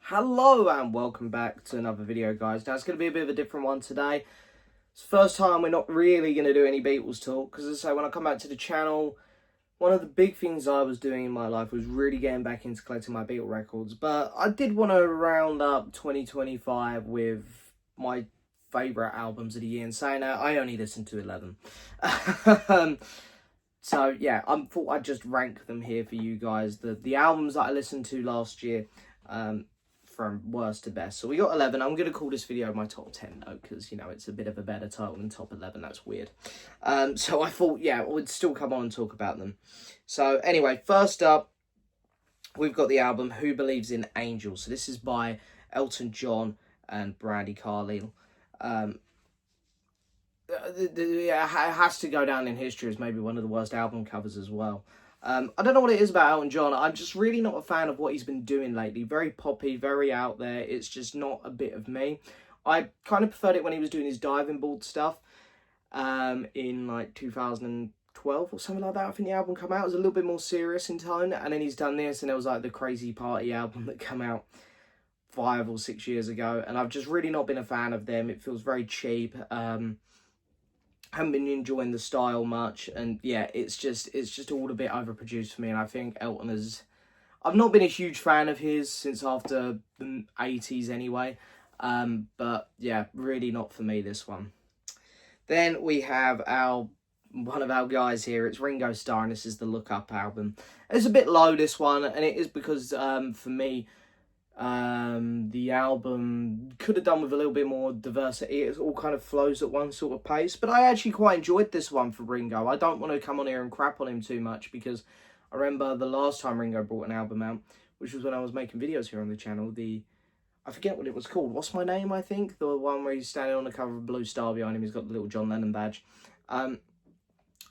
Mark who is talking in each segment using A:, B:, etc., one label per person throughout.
A: Hello and welcome back to another video, guys. Now it's going to be a bit of a different one today. It's the first time we're not really going to do any Beatles talk, because as I say, when I come back to the channel, one of the big things I was doing in my life was really getting back into collecting my Beatle records. But I did want to round up 2025 with my favourite albums of the year, and saying that I only listened to 11. So yeah, I thought I'd just rank them here for you guys. The albums that I listened to last year. From worst to best. So we got 11. I'm going to call this video my top 10 though, because, you know, it's a bit of a better title than top 11. That's weird. So I thought, yeah, I would still come on and talk about them. So anyway, first up, we've got the album Who Believes in Angels. So this is by Elton John and Brandi Carlile. It has to go down in history as maybe one of the worst album covers as well. I don't know what it is about Elton John. I'm just really not a fan of what he's been doing lately. Very poppy, very out there. It's just not a bit of me. I kind of preferred it when he was doing his diving board stuff in like 2012 or something like that. I think the album came out. It was a little bit more serious in tone. And then he's done this, and it was like the Crazy Party album that came out 5 or 6 years ago. And I've just really not been a fan of them. It feels very cheap. Haven't been enjoying the style much, and yeah, it's just all a bit overproduced for me. And I think Elton I've not been a huge fan of his since after the 80s anyway, but yeah, really not for me, this one. Then we have one of our guys here. It's Ringo Starr, and this is the Look Up album. It's a bit low, this one, and it is because for me, the album could have done with a little bit more diversity. It all kind of flows at one sort of pace, but I actually quite enjoyed this one for Ringo. I don't want to come on here and crap on him too much, because I remember the last time Ringo brought an album out, which was when I was making videos here on the channel, I forget what it was called. What's My Name, I think? The one where he's standing on the cover of a blue star behind him. He's got the little John Lennon badge. I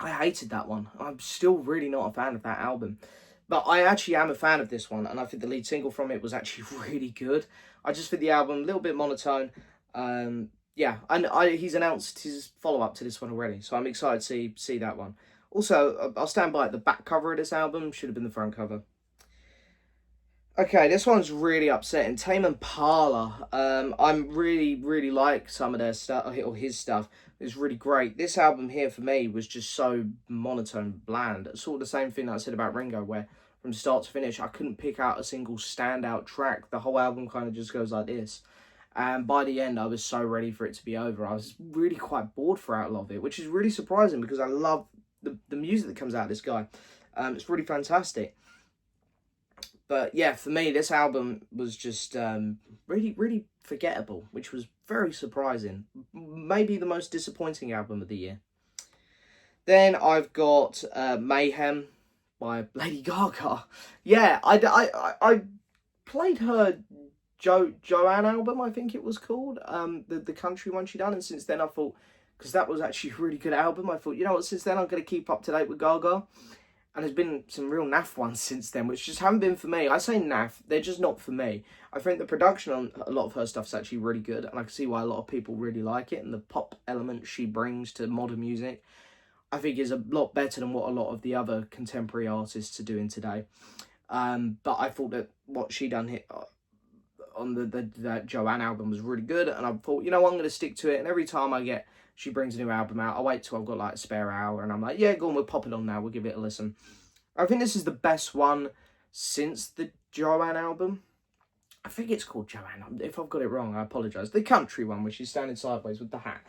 A: hated that one. I'm still really not a fan of that album. But I actually am a fan of this one, and I think the lead single from it was actually really good. I just think the album a little bit monotone. Yeah, and he's announced his follow-up to this one already, so I'm excited to see that one. Also, I'll stand by it. The back cover of this album should have been the front cover. Okay, this one's really upsetting. Tame Impala. I'm really like some of their stuff, or his stuff. It's really great. This album here for me was just so monotone, bland. Sort of the same thing that I said about Ringo, where from start to finish, I couldn't pick out a single standout track. The whole album kind of just goes like this. And by the end, I was so ready for it to be over. I was really quite bored throughout a lot of it, which is really surprising, because I love the music that comes out of this guy. It's really fantastic. But yeah, for me, this album was just really forgettable, which was very surprising. Maybe the most disappointing album of the year. Then I've got Mayhem by Lady Gaga. Yeah, I played her Joanne album, I think it was called, the country one she done, and since then I thought, because that was actually a really good album, I thought, you know what, since then I'm going to keep up to date with Gaga. And there's been some real naff ones since then, which just haven't been for me. I say naff, they're just not for me. I think the production on a lot of her stuff's actually really good, and I can see why a lot of people really like it, and the pop element she brings to modern music, I think, is a lot better than what a lot of the other contemporary artists are doing today. But I thought that what she done here on that Joanne album was really good, and I thought, you know what, I'm going to stick to it, and every time she brings a new album out, I wait till I've got like a spare hour, and I'm like, yeah, go on, we'll pop it on now, we'll give it a listen. I think this is the best one since the Joanne album. I think it's called Joanne. If I've got it wrong, I apologise. The country one, where she's standing sideways with the hat.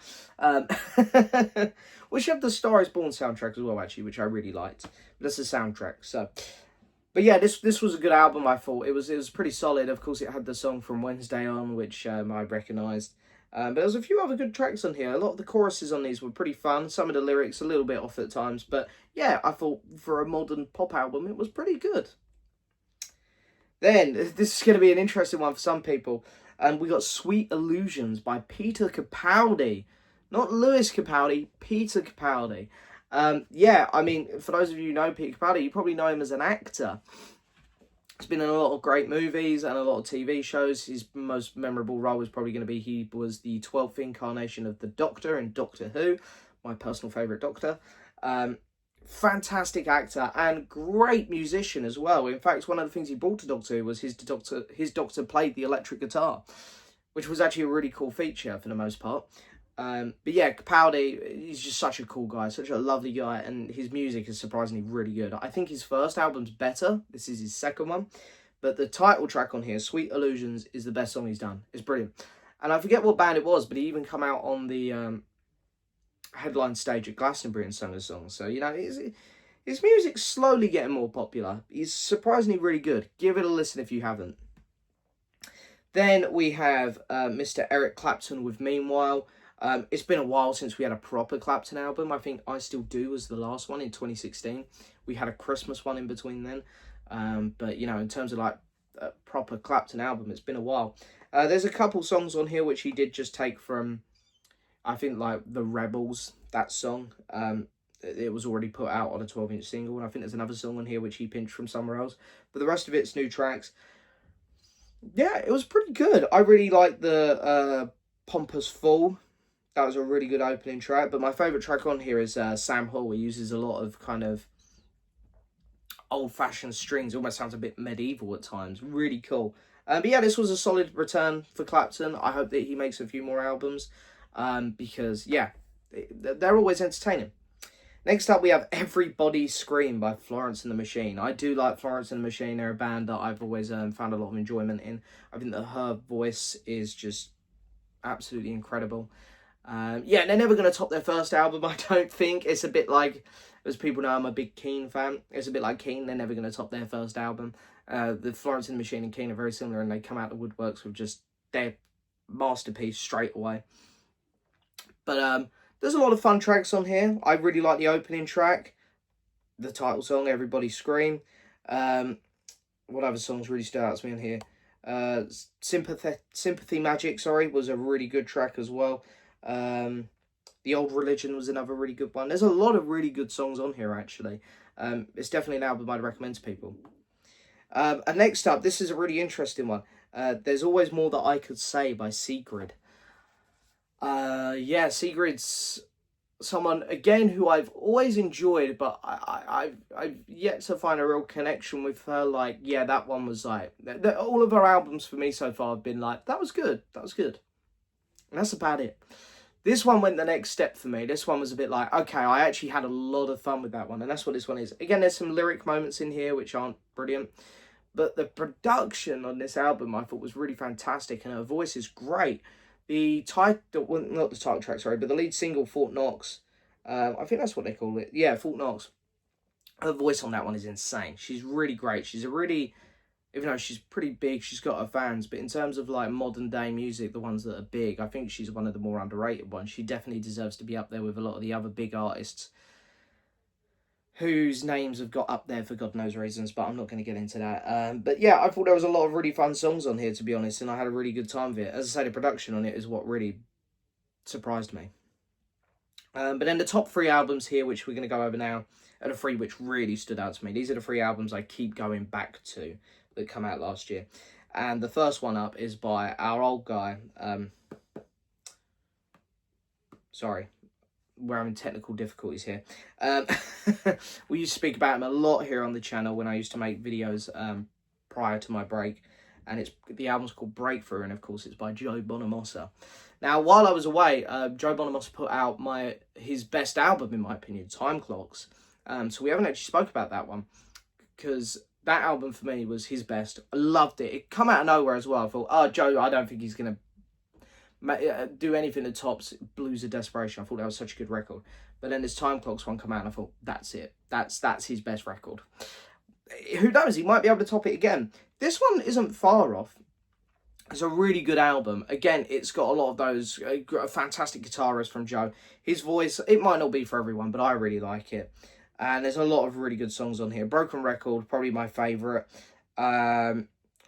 A: Well, she had the Star is Born soundtrack as well, actually, which I really liked. But that's the soundtrack, so... But yeah, this was a good album, I thought. It was pretty solid. Of course, it had the song from Wednesday on, which I recognised. But there was a few other good tracks on here. A lot of the choruses on these were pretty fun. Some of the lyrics a little bit off at times. But yeah, I thought for a modern pop album, it was pretty good. Then, this is going to be an interesting one for some people. And we got Sweet Illusions by Peter Capaldi. Not Lewis Capaldi, Peter Capaldi. Yeah, I mean, for those of you who know Peter Capaldi, you probably know him as an actor. He's been in a lot of great movies and a lot of TV shows. His most memorable role is probably going to be he was the 12th incarnation of the Doctor in Doctor Who, my personal favourite Doctor. fantastic actor and great musician as well. In fact, one of the things he brought to Doctor Who was his doctor played the electric guitar, which was actually a really cool feature for the most part. But yeah, Capaldi, he's just such a cool guy, such a lovely guy, and his music is surprisingly really good. I think his first album's better. This is his second one. But the title track on here, Sweet Illusions, is the best song he's done. It's brilliant. And I forget what band it was, but he even come out on the headline stage at Glastonbury and sung a song. So, you know, his music's slowly getting more popular. He's surprisingly really good. Give it a listen if you haven't. Then we have Mr. Eric Clapton with Meanwhile. It's been a while since we had a proper Clapton album. I think I Still Do was the last one in 2016. We had a Christmas one in between then. But, you know, in terms of like a proper Clapton album, it's been a while. There's a couple songs on here which he did just take from, I think, like The Rebels, that song. It was already put out on a 12-inch single. And I think there's another song on here which he pinched from somewhere else. But the rest of it's new tracks. Yeah, it was pretty good. I really like the Pompous Fool. That was a really good opening track. But my favourite track on here is Sam Hall. He uses a lot of kind of old-fashioned strings. It almost sounds a bit medieval at times. Really cool. But yeah, this was a solid return for Clapton. I hope that he makes a few more albums. Because, yeah, they're always entertaining. Next up, we have Everybody Scream by Florence and the Machine. I do like Florence and the Machine. They're a band that I've always found a lot of enjoyment in. I think that her voice is just absolutely incredible. Yeah, they're never going to top their first album, I don't think. It's a bit like, as people know, I'm a big Keane fan. It's a bit like Keane. They're never going to top their first album. The Florence and the Machine and Keane are very similar, and they come out the woodworks with just their masterpiece straight away. But there's a lot of fun tracks on here. I really like the opening track, the title song, Everybody Scream. What other songs really stood out to me on here? Sympathy Magic, was a really good track as well. The Old Religion was another really good one. There's a lot of really good songs on here, actually. It's definitely an album I'd recommend to people. And next up, this is a really interesting one. There's Always More That I Could Say by Sigrid. Yeah, Sigrid's someone, again, who I've always enjoyed, but I've yet to find a real connection with her. Like, yeah, that one was like, all of her albums for me so far have been like, that was good. And that's about it. This one went the next step for me. This one was a bit like, okay, I actually had a lot of fun with that one, and that's what this one is. Again, there's some lyric moments in here which aren't brilliant, but the production on this album I thought was really fantastic, and her voice is great. The title, well, not the title track, sorry, but the lead single, Fort Knox, I think that's what they call it. Yeah, Fort Knox. Her voice on that one is insane. She's really great. She's a really, even though she's pretty big, she's got her fans, but in terms of like modern day music, the ones that are big, I think she's one of the more underrated ones. She definitely deserves to be up there with a lot of the other big artists whose names have got up there for God knows reasons, but I'm not going to get into that. But yeah, I thought there was a lot of really fun songs on here, to be honest, and I had a really good time with it. As I say, the production on it is what really surprised me. But then the top 3 albums here, which we're going to go over now, are the 3 which really stood out to me. These are the 3 albums I keep going back to that come out last year. And the first one up is by our old guy. Sorry, we're having technical difficulties here. We used to speak about him a lot here on the channel when I used to make videos prior to my break. And the album's called Breakthrough, and of course it's by Joe Bonamassa. Now, while I was away, Joe Bonamassa put out his best album, in my opinion, Time Clocks. So we haven't actually spoke about that one, because that album for me was his best. I loved it. It come out of nowhere as well. I thought, oh, Joe, I don't think he's going to do anything that tops Blues of Desperation. I thought that was such a good record. But then this Time Clocks one come out and I thought, that's it. That's his best record. Who knows? He might be able to top it again. This one isn't far off. It's a really good album. Again, it's got a lot of those fantastic guitarists from Joe. His voice, it might not be for everyone, but I really like it. And there's a lot of really good songs on here. Broken Record, probably my favourite.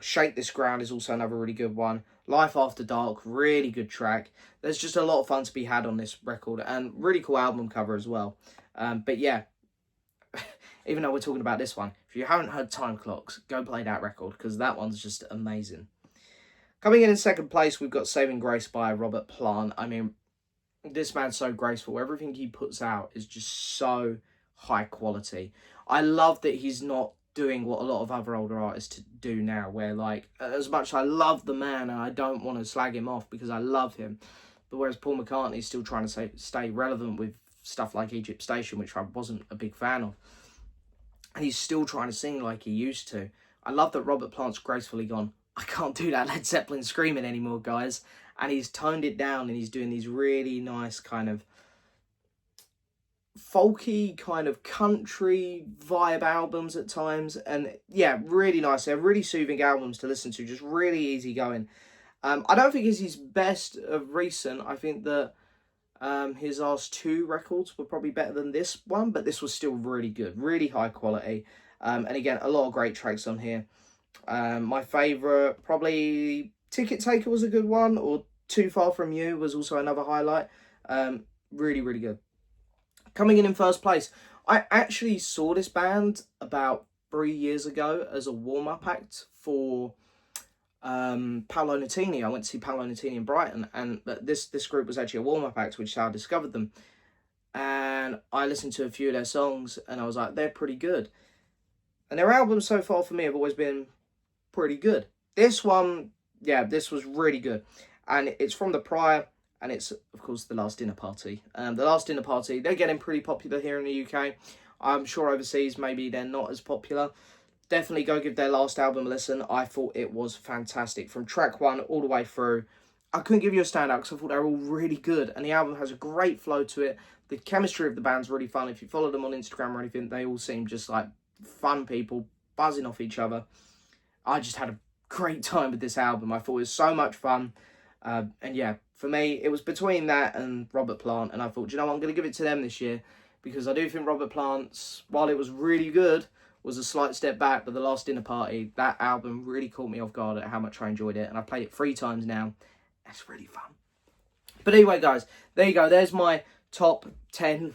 A: Shake This Ground is also another really good one. Life After Dark, really good track. There's just a lot of fun to be had on this record, and really cool album cover as well. But yeah, even though we're talking about this one, if you haven't heard Time Clocks, go play that record, because that one's just amazing. Coming in second place, we've got Saving Grace by Robert Plant. I mean, this man's so graceful. Everything he puts out is just so high quality. I love that he's not doing what a lot of other older artists do now, where like, as much as I love the man and I don't want to slag him off because I love him, but whereas Paul McCartney's still trying to stay relevant with stuff like Egypt Station, which I wasn't a big fan of, and he's still trying to sing like he used to. I love that Robert Plant's gracefully gone, I can't do that Led Zeppelin screaming anymore, guys, and he's toned it down and he's doing these really nice kind of folky kind of country vibe albums at times, and yeah, really nice. They're really soothing albums to listen to, just really easy going. I don't think it's his best of recent. I think that his last two records were probably better than this one, but this was still really good, really high quality. And again, a lot of great tracks on here. My favourite, probably Ticket Taker was a good one, or Too Far From You was also another highlight. Really, really good. Coming in first place, I actually saw this band about 3 years ago as a warm-up act for Paolo Nutini. I went to see Paolo Nutini in Brighton, and this group was actually a warm-up act, which is how I discovered them. And I listened to a few of their songs, and I was like, they're pretty good. And their albums so far for me have always been pretty good. This one, yeah, this was really good. And it's from the prior, and it's, of course, The Last Dinner Party. The Last Dinner Party, they're getting pretty popular here in the UK. I'm sure overseas, maybe they're not as popular. Definitely go give their last album a listen. I thought it was fantastic. From track one all the way through. I couldn't give you a standout because I thought they were all really good. And the album has a great flow to it. The chemistry of the band's really fun. If you follow them on Instagram or anything, they all seem just like fun people, buzzing off each other. I just had a great time with this album. I thought it was so much fun. And yeah, for me, it was between that and Robert Plant. And I thought, you know what, I'm going to give it to them this year. Because I do think Robert Plant's, while it was really good, was a slight step back. But The Last Dinner Party, that album really caught me off guard at how much I enjoyed it. And I've played it 3 times now. It's really fun. But anyway, guys, there you go. There's my top 10,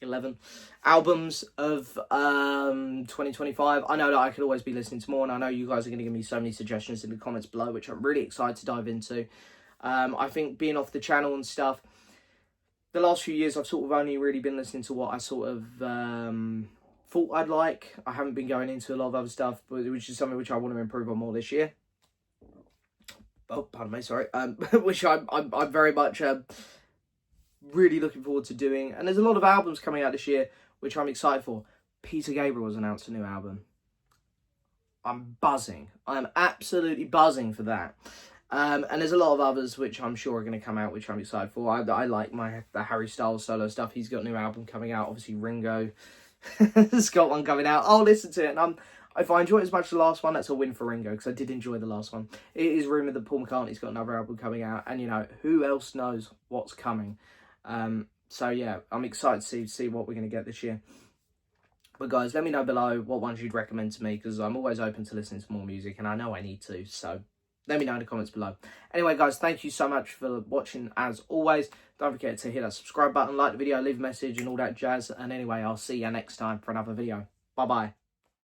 A: 11 albums of 2025. I know that I could always be listening to more. And I know you guys are going to give me so many suggestions in the comments below, which I'm really excited to dive into. I think being off the channel and stuff, the last few years I've sort of only really been listening to what I sort of thought I'd like. I haven't been going into a lot of other stuff, but which is something which I want to improve on more this year. Oh, pardon me, sorry. Which I'm very much really looking forward to doing. And there's a lot of albums coming out this year, which I'm excited for. Peter Gabriel has announced a new album. I'm buzzing. I'm absolutely buzzing for that. And there's a lot of others which I'm sure are going to come out, which I'm excited for. I like the Harry Styles solo stuff. He's got a new album coming out. Obviously, Ringo has got one coming out. I'll listen to it. And if I enjoy it as much as the last one, that's a win for Ringo, because I did enjoy the last one. It is rumoured that Paul McCartney's got another album coming out. And, you know, who else knows what's coming? So, yeah, I'm excited to see what we're going to get this year. But, guys, let me know below what ones you'd recommend to me, because I'm always open to listening to more music, and I know I need to, so let me know in the comments below. Anyway, guys, thank you so much for watching, as always. Don't forget to hit that subscribe button, like the video, leave a message, and all that jazz. And anyway, I'll see you next time for another video. Bye-bye.